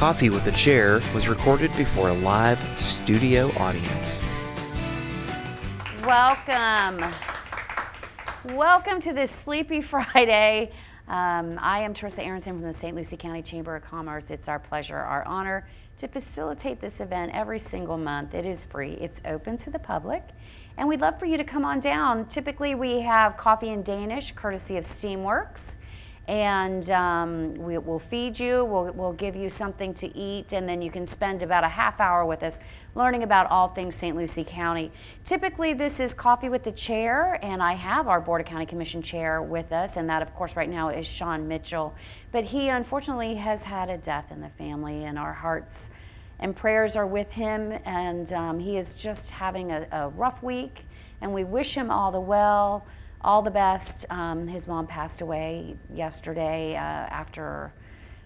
Coffee with a Chair was recorded before a live studio audience. Welcome to this Sleepy Friday. I am Teresa Aronson from the St. Lucie County Chamber of Commerce. It's our pleasure, our honor to facilitate this event every single month. It is free, it's open to the public, and we'd love for you to come on down. Typically we have coffee in Danish, courtesy of Steamworks. And we'll feed you, we'll give you something to eat, and then you can spend about a half hour with us learning about all things St. Lucie County. Typically this is Coffee with the Chair, and I have our Board of County Commission chair with us, and that of course right now is Sean Mitchell. But he unfortunately has had a death in the family, and our hearts and prayers are with him, and he is just having a rough week, and we wish him all the best. His mom passed away yesterday after,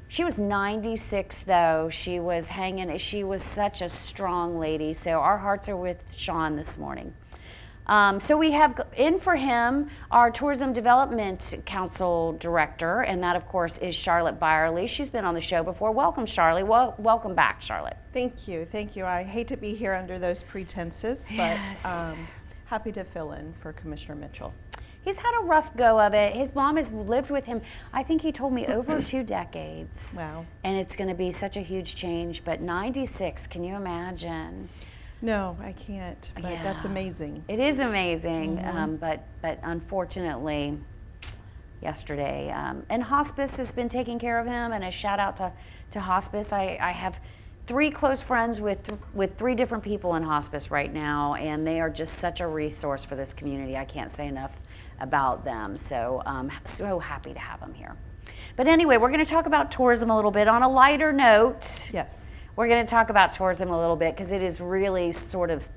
she was 96 though. She was such a strong lady. So our hearts are with Sean this morning. So we have in for him our Tourism Development Council Director, and that of course is Charlotte Byerly. She's been on the show before. Welcome, Charlotte. Welcome back, Charlotte. Thank you. I hate to be here under those pretenses, Yes. but happy to fill in for Commissioner Mitchell. He's had a rough go of it. His mom has lived with him, I think he told me, over 2 decades. Wow. And it's going to be such a huge change. But 96, can you imagine? No, I can't, but Yeah. that's amazing. It is amazing, Mm-hmm. but unfortunately, yesterday, and hospice has been taking care of him, and a shout out to hospice. I have 3 close friends with 3 different people in hospice right now, and they are just such a resource for this community. I can't say enough about them, so so happy to have them here. But anyway, we're going to talk about tourism a little bit on a lighter note. Yes. We're going to talk about tourism a little bit because it is really sort of,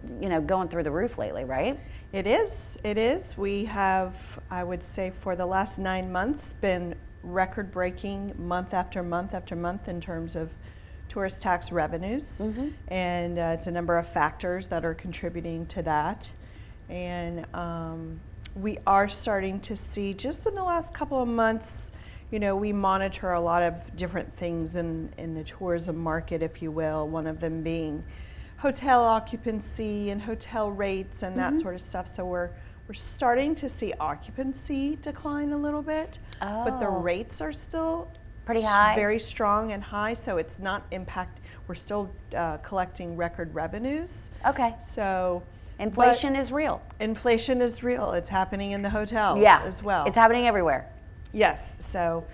going through the roof lately, right? It is. We have, I would say, for the last 9 months been record-breaking month after month after month in terms of tourist tax revenues. Mm-hmm. And it's a number of factors that are contributing to that. And we are starting to see, just in the last couple of months, we monitor a lot of different things in the tourism market, if you will, one of them being hotel occupancy and hotel rates and that sort of stuff. So we're starting to see occupancy decline a little bit, but the rates are still pretty high, very strong and high, so it's not we're still collecting record revenues. Okay. So Inflation is real. Inflation is real. It's happening in the hotels as well. It's happening everywhere. Yes. So,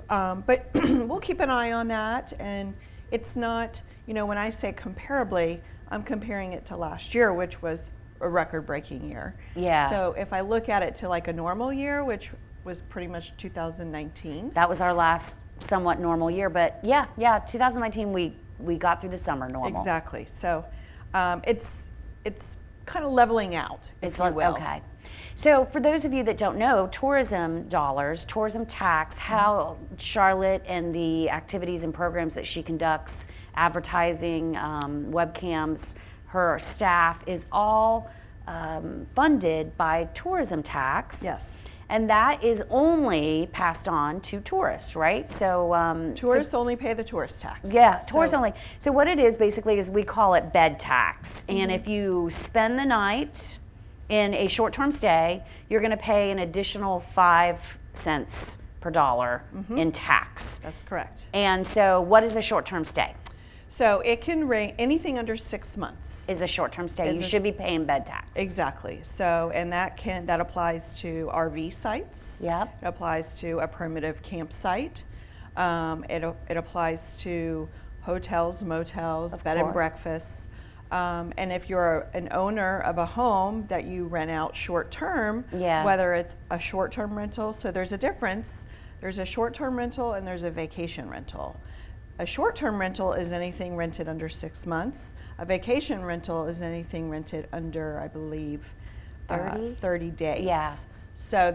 but we'll keep an eye on that. And it's not, when I say comparably, I'm comparing it to last year, which was a record-breaking year. Yeah. So if I look at it to like a normal year, which was pretty much 2019. That was our last somewhat normal year. But yeah, 2019 we got through the summer normal. Exactly. So it's kind of leveling out, if you will. Okay. So for those of you that don't know, tourism dollars, tourism tax, how Charlotte and the activities and programs that she conducts, advertising, webcams, her staff is all funded by tourism tax. Yes. And that is only passed on to tourists, right? So tourists only pay the tourist tax. Yeah, tourists only. So what it is basically is we call it bed tax. And if you spend the night in a short-term stay, you're going to pay an additional 5 cents per dollar in tax. That's correct. And so what is a short-term stay? So it can range anything under 6 months. Is a short-term stay. You should be paying bed tax. Exactly. So, and that applies to RV sites. Yep. It applies to a primitive campsite. It applies to hotels, motels, bed and breakfasts. And if you're an owner of a home that you rent out short-term, whether it's a short-term rental, so there's a difference. There's a short-term rental and there's a vacation rental. A short-term rental is anything rented under 6 months. A vacation rental is anything rented under, I believe, 30 days. Yeah. So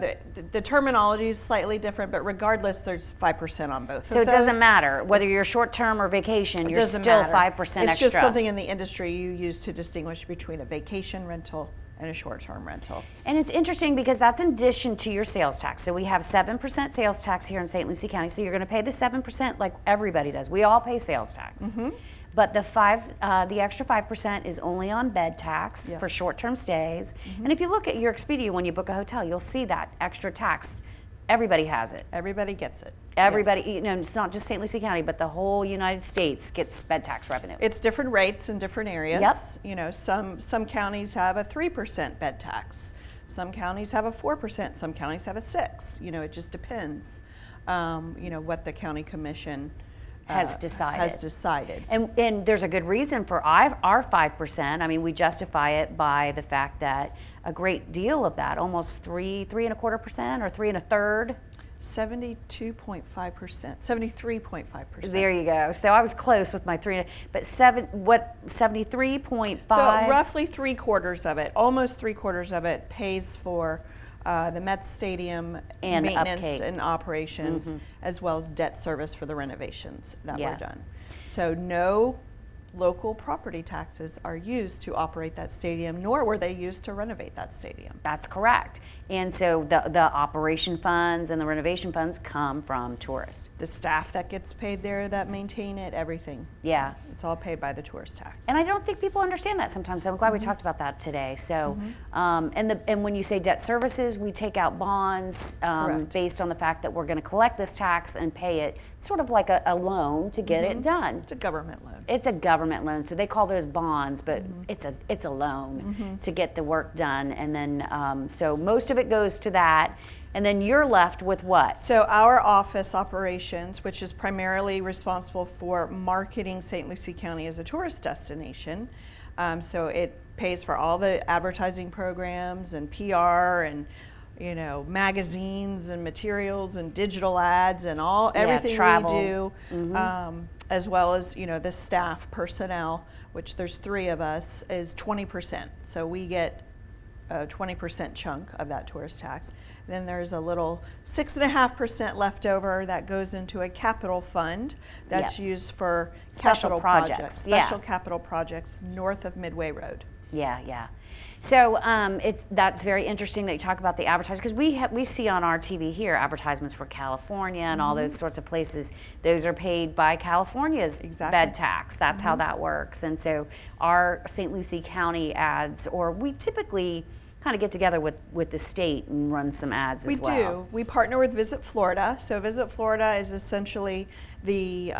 the terminology is slightly different, but regardless, there's 5% on both. So it doesn't matter whether you're short-term or vacation, you're still 5% extra. It's just something in the industry you use to distinguish between a vacation rental and a short-term rental. And it's interesting because that's in addition to your sales tax. So we have 7% sales tax here in St. Lucie County. So you're going to pay the 7% like everybody does. We all pay sales tax. But the extra 5% is only on bed tax for short-term stays. And if you look at your Expedia when you book a hotel, you'll see that extra tax. Everybody has it. Everybody gets it. Everybody, you know, it's not just St. Lucie County, but the whole United States gets bed tax revenue. It's different rates in different areas. Yep. You know, some counties have a 3% bed tax. Some counties have a 4%. Some counties have a 6%. You know, it just depends. You know, what the county commission has decided. And there's a good reason for our 5%. I mean, we justify it by the fact that a great deal of that, almost 3.25% or 3 1/3. 72.5%, 73.5%. There you go. So I was close with my 73.5? So roughly 3/4 of it, almost 3/4 of it pays for the Mets Stadium and maintenance upkeep and operations, as well as debt service for the renovations that were done. So no local property taxes are used to operate that stadium, nor were they used to renovate that stadium. That's correct. And so the operation funds and the renovation funds come from tourists. The staff that gets paid there that maintain it, everything. Yeah. It's all paid by the tourist tax. And I don't think people understand that sometimes. So I'm glad we talked about that today. So, and when you say debt services, we take out bonds based on the fact that we're going to collect this tax and pay it, sort of like a loan to get it done. It's a government loan. It's a government loan, so they call those bonds, but it's a loan to get the work done. And then so most of it goes to that. And then you're left with what? So our office operations, which is primarily responsible for marketing St. Lucie County as a tourist destination, so it pays for all the advertising programs and PR and, you know, magazines and materials and digital ads and everything travel. we do, as well as, you know, the staff personnel, which there's 3 of us, is 20%. So we get a 20% chunk of that tourist tax. Then there's a little 6.5% left over that goes into a capital fund that's used for Special capital projects. special capital projects north of Midway Road. Yeah. So that's very interesting that you talk about the advertising, because we see on our TV here advertisements for California and all those sorts of places. Those are paid by California's bed tax. That's how that works. And so our St. Lucie County ads, or we typically kind of get together with the state and run some ads as well. We do. We partner with Visit Florida. So Visit Florida is essentially the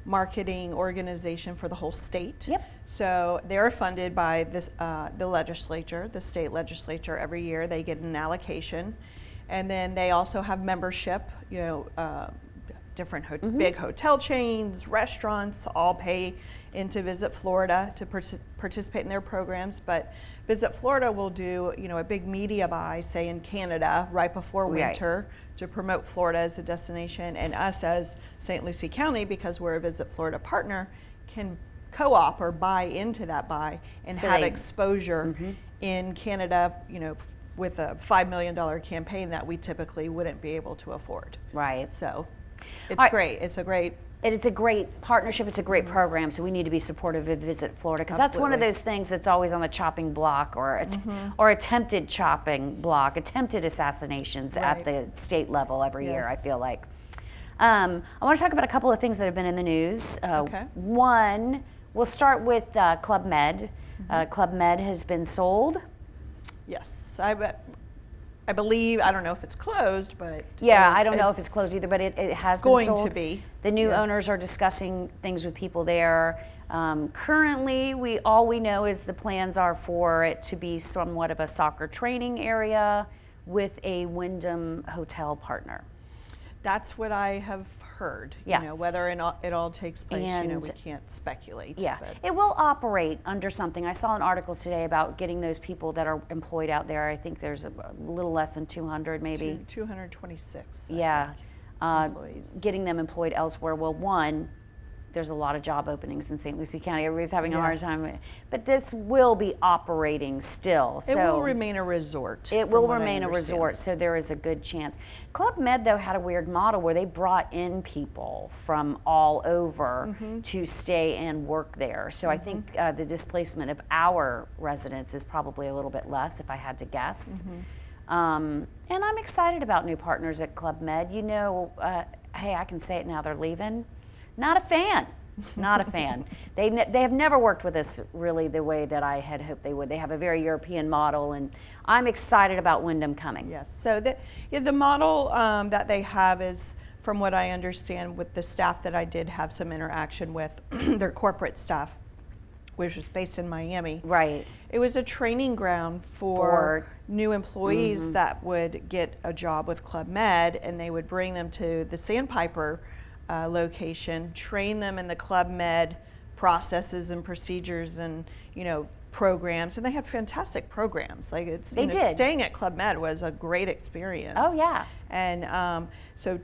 marketing organization for the whole state. Yep. So they're funded by the legislature, the state legislature. Every year they get an allocation, and then they also have membership. You know, different big hotel chains, restaurants, all pay into Visit Florida to participate in their programs. But Visit Florida will do, you know, a big media buy, say in Canada, right before winter, to promote Florida as a destination, and us as St. Lucie County, because we're a Visit Florida partner, can co-op or buy into that buy and have exposure in Canada, you know, with a $5 million campaign that we typically wouldn't be able to afford. Right. So it's great. It's a great. It is a great partnership. It's a great program. So we need to be supportive of Visit Florida, because that's one of those things that's always on the chopping block, or or attempted chopping block, attempted assassinations at the state level every year. I feel like. I want to talk about a couple of things that have been in the news. One, we'll start with Club Med. Club Med has been sold. Yes, I believe, I don't know if it's closed, but I don't know if it's closed either, but it has been sold. Going to be. The new owners are discussing things with people there. Currently, all we know is the plans are for it to be somewhat of a soccer training area with a Wyndham hotel partner. That's what I have heard. Yeah. You know, whether it all takes place, you know, And- we can't speculate. Yeah, but it will operate under something. I saw an article today about getting those people that are employed out there. I think there's a little less than 200 maybe. 226. Yeah. Employees. Getting them employed elsewhere. Well, one, there's a lot of job openings in St. Lucie County. Everybody's having a hard time. But this will be operating still. It will remain a resort. It will remain a resort, so there is a good chance. Club Med, though, had a weird model where they brought in people from all over to stay and work there. So I think the displacement of our residents is probably a little bit less, if I had to guess. And I'm excited about new partners at Club Med. You know, hey, I can say it now, they're leaving. Not a fan. Not a fan. They have never worked with us really the way that I had hoped they would. They have a very European model, and I'm excited about Wyndham coming. Yes. So the model that they have is, from what I understand, with the staff that I did have some interaction with, their corporate staff, which was based in Miami. Right. It was a training ground for new employees that would get a job with Club Med, and they would bring them to the Sandpiper location, train them in the Club Med processes and procedures and, you know, programs. And they had fantastic programs. Like, it's, they did. Staying at Club Med was a great experience. Oh, yeah. And so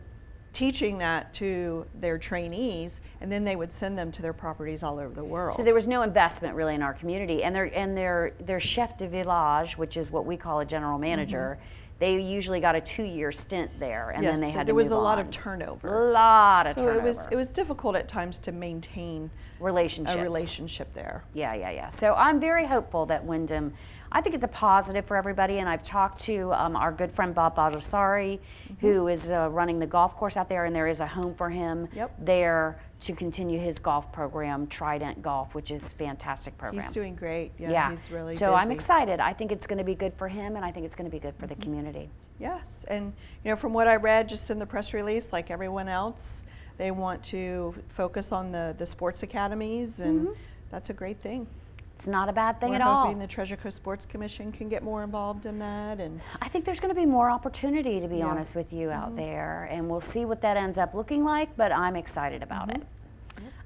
teaching that to their trainees, and then they would send them to their properties all over the world. So there was no investment really in our community, and their chef de village, which is what we call a general manager, they usually got a 2-year stint there, and then they had to move on. There was a lot of turnover. A lot of turnover. So it was difficult at times to maintain relationships. A relationship there. Yeah. So I'm very hopeful that Wyndham, I think it's a positive for everybody, and I've talked to our good friend Bob Baldessari, who is running the golf course out there, and there is a home for him there to continue his golf program, Trident Golf, which is a fantastic program. He's doing great. Yeah. He's really So busy. I'm excited. I think it's going to be good for him, and I think it's going to be good for the community. Yes, and you know, from what I read just in the press release, like everyone else, they want to focus on the sports academies, and that's a great thing. It's not a bad thing We're at all. hoping the Treasure Coast Sports Commission can get more involved in that, and I think there's going to be more opportunity, to be honest with you, out there, and we'll see what that ends up looking like, but I'm excited about it.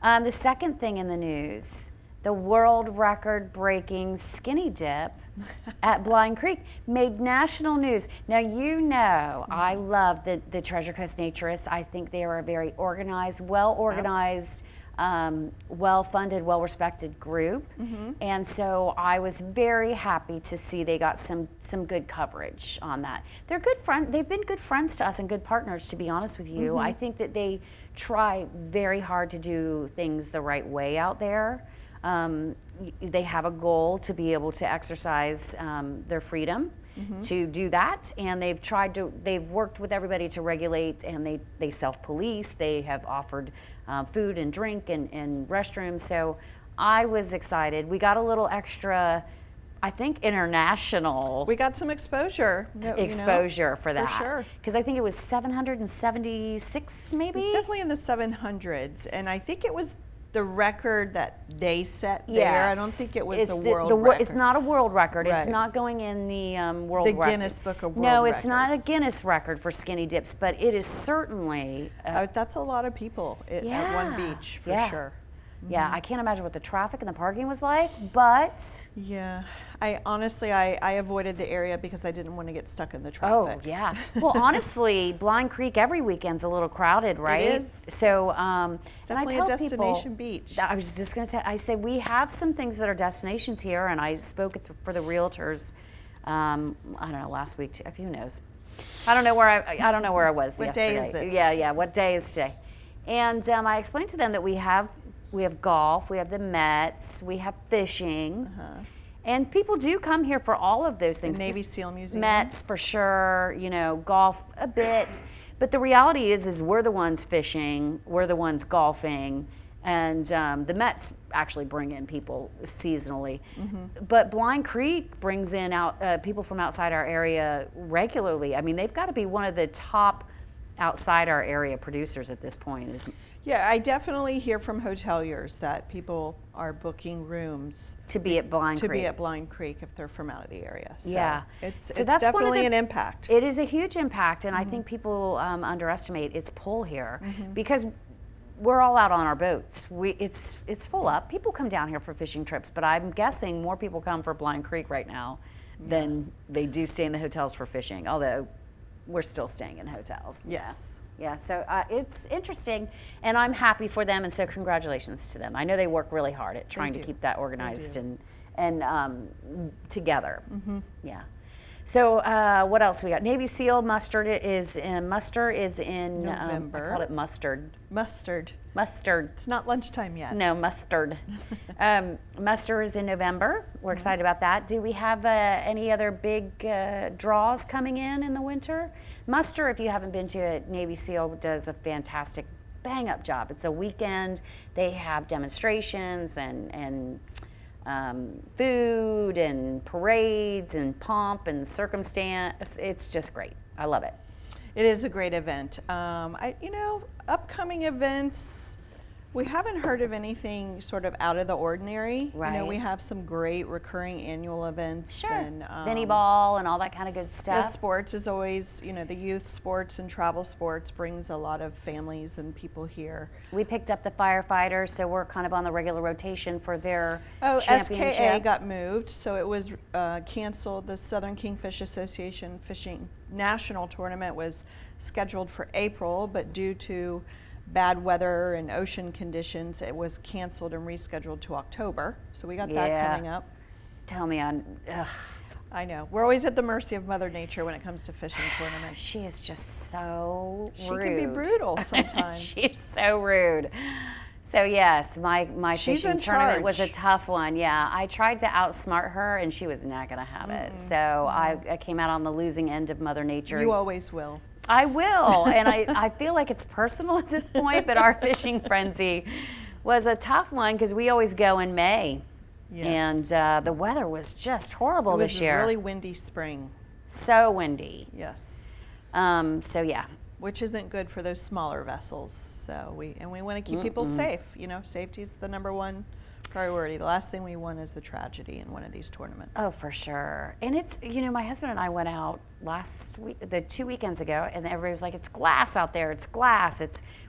The second thing in the news, the world record breaking skinny dip at Blind Creek made national news. Now, you know, I love the Treasure Coast Naturists. I think they are a very organized, well-organized, well-funded, well-respected group. And so I was very happy to see they got some good coverage on that. They're good friends. They've been good friends to us and good partners, to be honest with you. I think that they try very hard to do things the right way out there. They have a goal to be able to exercise their freedom to do that, and they've worked with everybody to regulate, and they self-police. They have offered food and drink and restrooms. So I was excited. We got a little extra, I think, international. we got some exposure. Exposure for that. For sure. Because I think it was 776 maybe? It's definitely in the 700s, and I think it was the record that they set there. Yes. I don't think it was a world record. It's not a world record. It's Right. not going in the world The record. Guinness Book of World No, it's not a Records. Guinness record for skinny dips, but it is certainly. That's a lot of people at one beach, for sure. Yeah, I can't imagine what the traffic and the parking was like, but. Yeah, I honestly, I avoided the area because I didn't want to get stuck in the traffic. Oh, yeah. Well, honestly, Blind Creek every weekend's a little crowded, right? It is. So, It's and I definitely tell a destination people, beach. I was just going to say, I said, we have some things that are destinations here, and I spoke for the realtors, I don't know, last week, who knows? I don't know where I was What yesterday. day is it? Yeah, what day is today? And I explained to them that we have golf, we have the Mets, we have fishing. And people do come here for all of those things. Navy SEAL Museum. Mets for sure, golf a bit. But the reality is we're the ones fishing, we're the ones golfing, and the Mets actually bring in people seasonally. But Blind Creek brings in people from outside our area regularly. I mean, they've got to be one of the top outside our area producers at this point. Yeah, I definitely hear from hoteliers that people are booking rooms To be at Blind Creek. to be at Blind Creek if they're from out of the area. So Yeah. it's So that's one of definitely the- an impact. It is a huge impact, and I think people underestimate its pull here because we're all out on our boats. It's full up. People come down here for fishing trips, but I'm guessing more people come for Blind Creek right now than they do stay in the hotels for fishing, although we're still staying in hotels. Yes. Yeah, so it's interesting, and I'm happy for them, and so congratulations to them. I know they work really hard at trying to keep that organized and together. Yeah. So what else we got? Navy SEAL muster is in November. I called it mustard. Mustard. Mustard. It's not lunchtime yet. No, mustard. Muster is in November. We're excited about that. Do we have any other big draws coming in the winter? Muster, if you haven't been to it, Navy SEAL does a fantastic bang-up job. It's a weekend. They have demonstrations and food and parades and pomp and circumstance. It's just great. I love it. It is a great event. Upcoming events, we haven't heard of anything sort of out of the ordinary. Right. We have some great recurring annual events. Sure. And, Vinnie Ball and all that kind of good stuff. Sports is always, the youth sports and travel sports brings a lot of families and people here. We picked up the firefighters, so we're kind of on the regular rotation for their championship. SKA championship. got moved, so it was canceled. The Southern Kingfish Association Fishing National Tournament was scheduled for April, but due to bad weather and ocean conditions, it was canceled and rescheduled to October. So we got that coming up. Tell me I know. We're always at the mercy of Mother Nature when it comes to fishing tournaments. she is just so rude. She can be brutal sometimes. She's so rude. So yes, my She's fishing in tournament was a charge. tough one. Yeah, I tried to outsmart her, and she was not going to have it. So I came out on the losing end of Mother Nature. You always will. I will, and I feel like it's personal at this point, but our fishing frenzy was a tough one because we always go in May, and the weather was just horrible this year. It was a really windy spring. So windy. Yes. So yeah. Which isn't good for those smaller vessels. So we want to keep people safe. Safety is the number one priority. The last thing we want is a tragedy in one of these tournaments. Oh, for sure. And it's, my husband and I went out the 2 weekends ago, and everybody was like, it's glass out there, it's glass.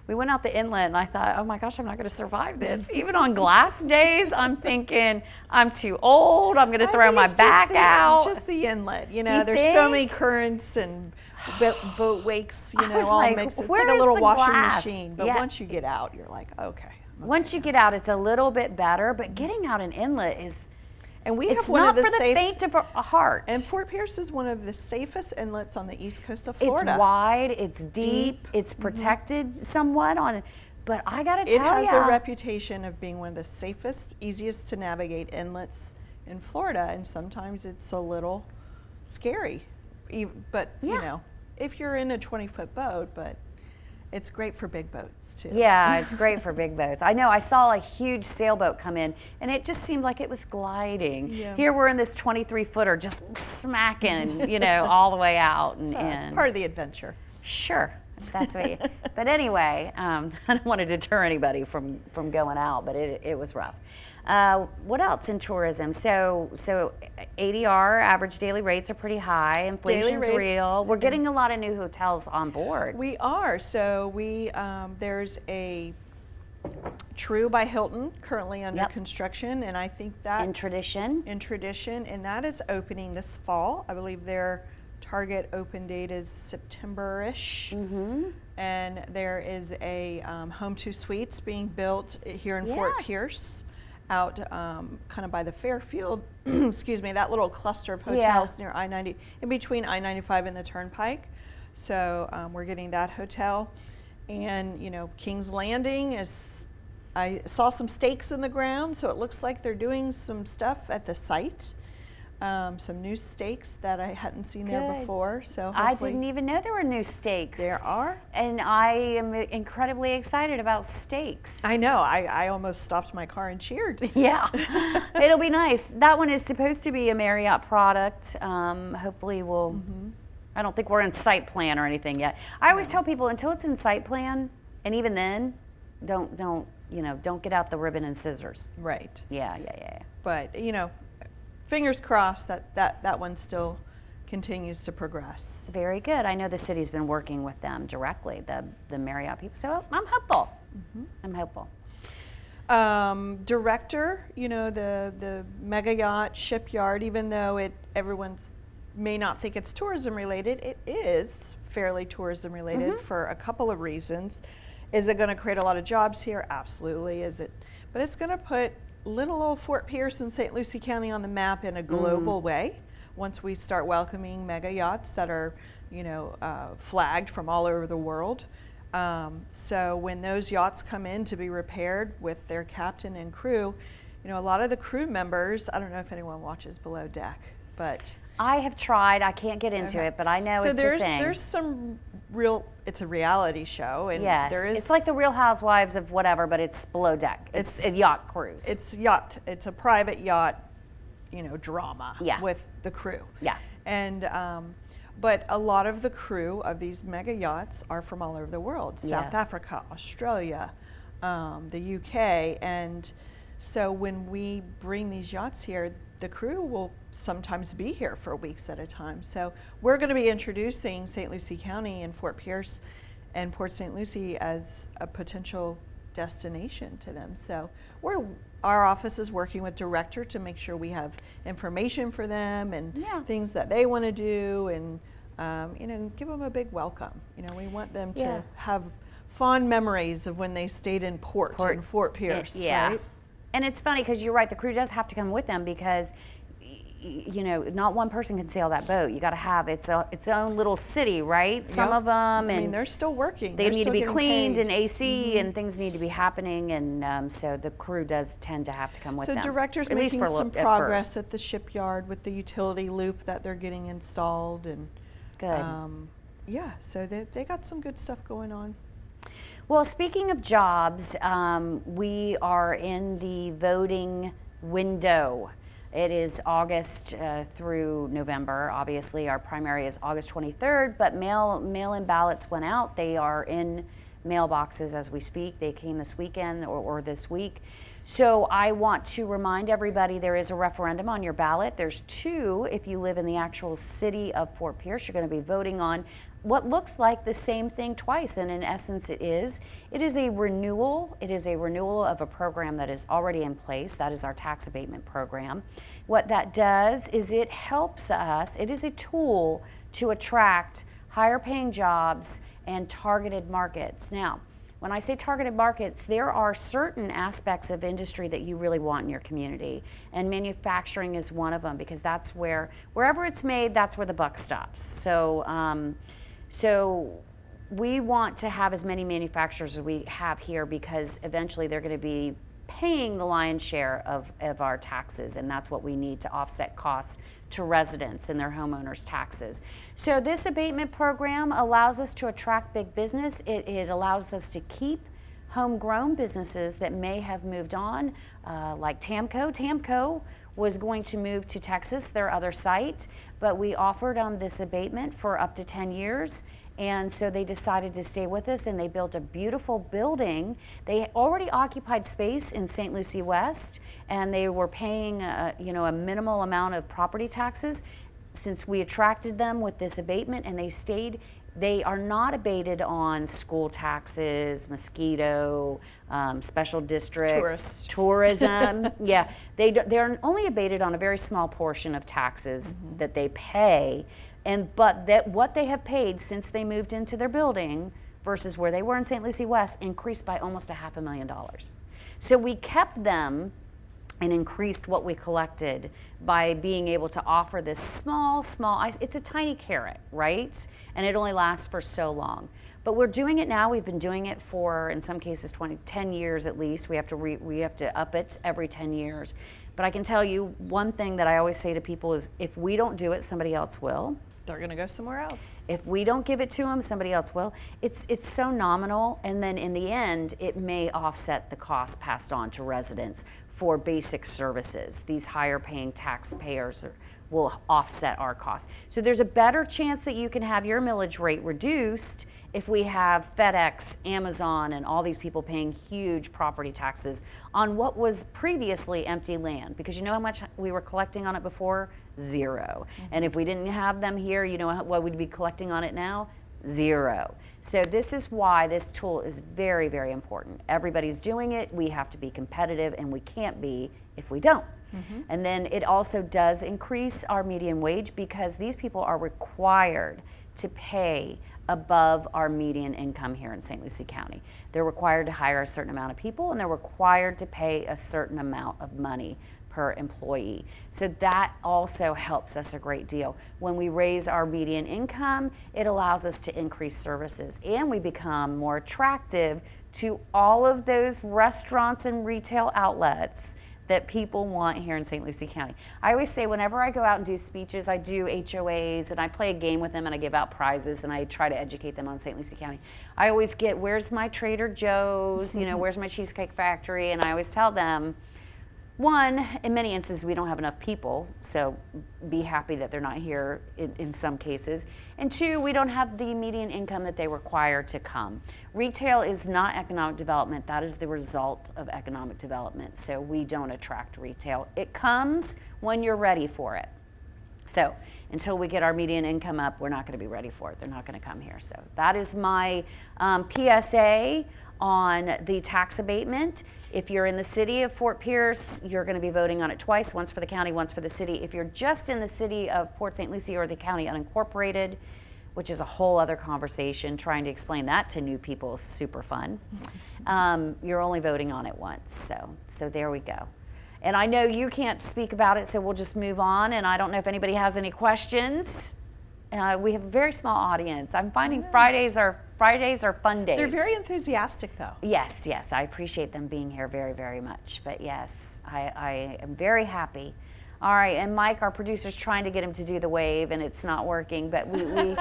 We went out the inlet, and I thought, oh my gosh, I'm not going to survive this. Even on glass days, I'm thinking, I'm too old, I'm going to throw my back out. Just the inlet, there's so many currents and boat wakes, all mixed. It's like a little washing machine. But once you get out, you're like, okay. Once you get out, it's a little bit better, but getting out an inlet is, and it's not for the faint of heart. And Fort Pierce is one of the safest inlets on the east coast of Florida. It's wide, it's deep, it's protected somewhat but I gotta tell you. It has a reputation of being one of the safest, easiest to navigate inlets in Florida, and sometimes it's a little scary. But, if you're in a 20-foot boat, but it's great for big boats too. Yeah, it's great for big boats. I know, I saw a huge sailboat come in, and it just seemed like it was gliding. Yeah. Here we're in this 23-footer just smacking, all the way out and in. It's part of the adventure. Sure, that's what but anyway, I don't want to deter anybody from going out, but it was rough. What else in tourism? So ADR, average daily rates, are pretty high. Inflation's real. We're getting a lot of new hotels on board. We are. So there's a True by Hilton currently under construction, and I think that in Tradition, and that is opening this fall. I believe their target open date is September-ish. And there is a Home 2 Suites being built here in Fort Pierce, out kind of by the Fairfield, excuse me, that little cluster of hotels near I-90, in between I-95 and the Turnpike. So we're getting that hotel. And, King's Landing I saw some stakes in the ground, so it looks like they're doing some stuff at the site. Some new stakes that I hadn't seen there before. So I didn't even know there were new stakes. There are. And I am incredibly excited about stakes. I know. I almost stopped my car and cheered. Yeah. It'll be nice. That one is supposed to be a Marriott product. Hopefully we'll, I don't think we're in site plan or anything yet. I always tell people, until it's in site plan, and even then, don't get out the ribbon and scissors. Right. Yeah. But, fingers crossed that one still continues to progress. Very good. I know the city's been working with them directly, the Marriott people. So I'm hopeful. I'm hopeful. Director, the mega yacht shipyard, even though everyone's may not think it's tourism related, it is fairly tourism related for a couple of reasons. Is it going to create a lot of jobs here? Absolutely. Is it? But it's going to put little old Fort Pierce and St. Lucie County on the map in a global way once we start welcoming mega yachts that are, flagged from all over the world. So when those yachts come in to be repaired with their captain and crew, a lot of the crew members, I don't know if anyone watches Below Deck, but I have tried. I can't get into it, but I know it's a thing. There's some it's a reality show, and yes, it's like the Real Housewives of whatever, but it's Below Deck. It's a yacht cruise. It's a private yacht, drama with the crew. Yeah. And but a lot of the crew of these mega yachts are from all over the world: South Africa, Australia, the UK, and so when we bring these yachts here, the crew will sometimes be here for weeks at a time. So we're going to be introducing St. Lucie County and Fort Pierce and Port St. Lucie as a potential destination to them. So our office is working with Director to make sure we have information for them and things that they want to do, and give them a big welcome. We want them to have fond memories of when they stayed in port in Fort Pierce. Right? And it's funny because you're right, the crew does have to come with them because not one person can sail that boat. You got to have its own little city, right? Some of them, and they're still working. They need to be cleaned and AC, and things need to be happening, and so the crew does tend to have to come with them. So Director's making some progress at the shipyard with the utility loop that they're getting installed, and good. So they got some good stuff going on. Well, speaking of jobs, we are in the voting window. It is August through November. Obviously, our primary is August 23rd, but mail-in ballots went out. They are in mailboxes as we speak. They came this weekend or this week. So I want to remind everybody there is a referendum on your ballot. There's two if you live in the actual city of Fort Pierce. You're going to be voting on what looks like the same thing twice, and in essence it is. It is a renewal. It is a renewal of a program that is already in place. That is our tax abatement program. What that does is it helps us, it is a tool to attract higher paying jobs and targeted markets. Now, when I say targeted markets, there are certain aspects of industry that you really want in your community, and manufacturing is one of them because that's wherever it's made, that's where the buck stops. So we want to have as many manufacturers as we have here because eventually they're going to be paying the lion's share of our taxes, and that's what we need to offset costs to residents and their homeowners' taxes. So this abatement program allows us to attract big business. It allows us to keep homegrown businesses that may have moved on, like Tamco. Tamco was going to move to Texas, their other site, but we offered them this abatement for up to 10 years. And so they decided to stay with us, and they built a beautiful building. They already occupied space in St. Lucie West, and they were paying a minimal amount of property taxes. Since we attracted them with this abatement and they stayed, they are not abated on school taxes, mosquito, special districts, tourism. They're only abated on a very small portion of taxes that they pay. But what they have paid since they moved into their building versus where they were in St. Lucie West increased by almost $500,000. So we kept them and increased what we collected by being able to offer this small, it's a tiny carrot, right? And it only lasts for so long. But we're doing it now. We've been doing it for, in some cases, 10 years at least. We have to up it every 10 years. But I can tell you one thing that I always say to people is if we don't do it, somebody else will. They're going to go somewhere else. If we don't give it to them, somebody else will. It's so nominal, and then in the end, it may offset the cost passed on to residents for basic services. These higher paying taxpayers will offset our costs. So there's a better chance that you can have your millage rate reduced if we have FedEx, Amazon, and all these people paying huge property taxes on what was previously empty land. Because you know how much we were collecting on it before? Zero. And if we didn't have them here, you know what we'd be collecting on it now? Zero. So this is why this tool is very, very important. Everybody's doing it. We have to be competitive, and we can't be if we don't. And then it also does increase our median wage because these people are required to pay above our median income here in St. Lucie County. They're required to hire a certain amount of people, and they're required to pay a certain amount of money per employee. So that also helps us a great deal. When we raise our median income, it allows us to increase services, and we become more attractive to all of those restaurants and retail outlets that people want here in St. Lucie County. I always say whenever I go out and do speeches, I do HOAs and I play a game with them and I give out prizes and I try to educate them on St. Lucie County. I always get, where's my Trader Joe's, you know, where's my Cheesecake Factory? And I always tell them, one, in many instances, we don't have enough people, so be happy that they're not here in some cases. And two, we don't have the median income that they require to come. Retail is not economic development. That is the result of economic development. So we don't attract retail. It comes when you're ready for it. So until we get our median income up, we're not going to be ready for it. They're not going to come here. So that is my PSA on the tax abatement. If you're in the city of Fort Pierce, you're going to be voting on it twice, once for the county, once for the city. If you're just in the city of Port St. Lucie or the county unincorporated, which is a whole other conversation, trying to explain that to new people is super fun. You're only voting on it once, so there we go. And I know you can't speak about it, so we'll just move on. And I don't know if anybody has any questions. We have a very small audience. I'm finding Fridays are fun days. They're very enthusiastic, though. Yes, I appreciate them being here very, very much. But yes, I am very happy. All right, and Mike, our producer's trying to get him to do the wave, and it's not working. But we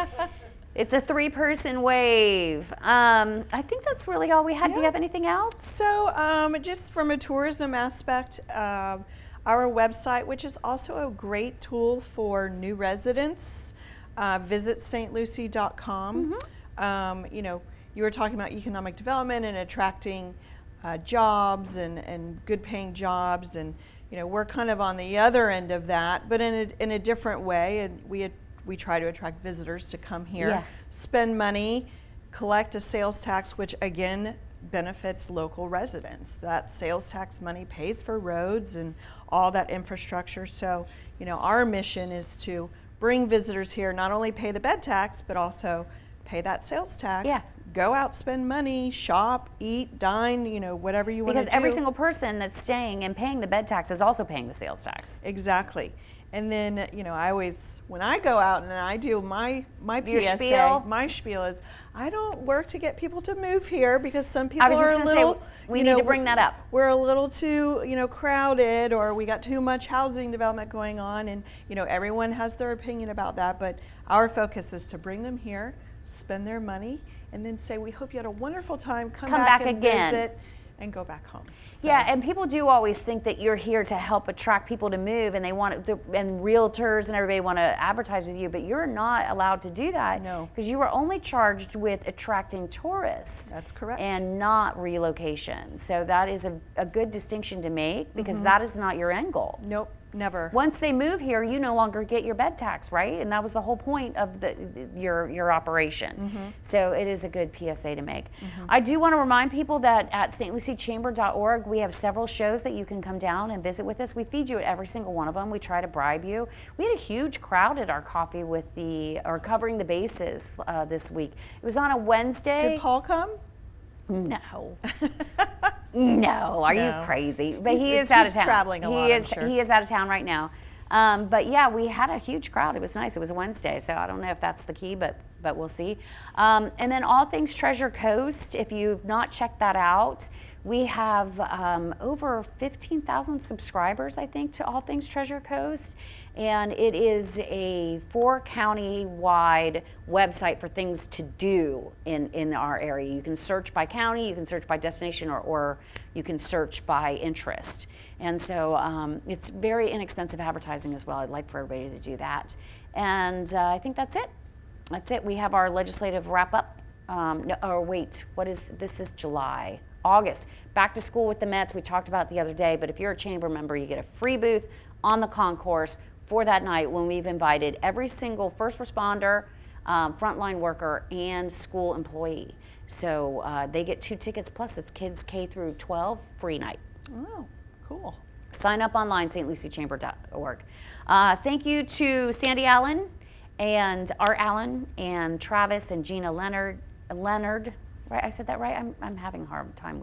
it's a 3-person wave. I think that's really all we had. Yeah. Do you have anything else? So just from a tourism aspect, our website, which is also a great tool for new residents, visit stlucie.com. You know, you were talking about economic development and attracting jobs and good paying jobs, and you know, we're kind of on the other end of that, but in a different way. And we try to attract visitors to come here, spend money, collect a sales tax, which again benefits local residents. That sales tax money pays for roads and all that infrastructure. So, you know, our mission is to bring visitors here, not only pay the bed tax, but also pay that sales tax. Yeah. Go out, spend money, shop, eat, dine, you know, whatever you want to do. Because every single person that's staying and paying the bed tax is also paying the sales tax. Exactly. And then, you know, I always, when I go out and I do my Your PSA, spiel? my spiel is, I don't work to get people to move here because some people I was just are a going to little, say, we need to bring that up. We're a little too, you know, crowded, or we got too much housing development going on, and, you know, everyone has their opinion about that, but our focus is to bring them here, spend their money, and then say, we hope you had a wonderful time, come back and again. visit, and go back home. So. Yeah, and people do always think that you're here to help attract people to move, and they want to, and realtors and everybody want to advertise with you, but you're not allowed to do that. No. Because you are only charged with attracting tourists. That's correct. And not relocation. So that is a good distinction to make, because that is not your end goal. Nope, never. Once they move here, you no longer get your bed tax, right? And that was the whole point of your operation. So it is a good PSA to make. I do want to remind people that at stluciechamber.org, we have several shows that you can come down and visit with us. We feed you at every single one of them. We try to bribe you. We had a huge crowd at our coffee with covering the bases this week. It was on a Wednesday. Did Paul come? No. No, are you crazy? But he is He's out of town. traveling a lot, I'm sure. He is out of town right now. But yeah, we had a huge crowd. It was nice. It was a Wednesday, so I don't know if that's the key, but we'll see. And then All Things Treasure Coast, if you've not checked that out, we have over 15,000 subscribers, I think, to All Things Treasure Coast. And it is a 4-county-wide website for things to do in our area. You can search by county, you can search by destination, or you can search by interest. And so it's very inexpensive advertising as well. I'd like for everybody to do that. And I think that's it. That's it. We have our legislative wrap-up. This is July. August, back to school with the Mets. We talked about it the other day, but if you're a chamber member, you get a free booth on the concourse for that night, when we've invited every single first responder, frontline worker, and school employee. So they get 2 tickets, plus it's kids K through 12, free night. Oh, cool. Sign up online, stluciechamber.org. Thank you to Sandy Allen And Art Allen and Travis and Gina Leonard, right? I said that right? I'm having a hard time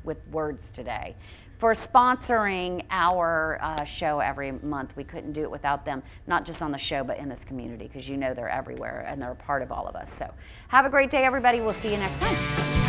with words today. For sponsoring our show every month. We couldn't do it without them, not just on the show, but in this community, because you know they're everywhere and they're a part of all of us. So have a great day, everybody. We'll see you next time.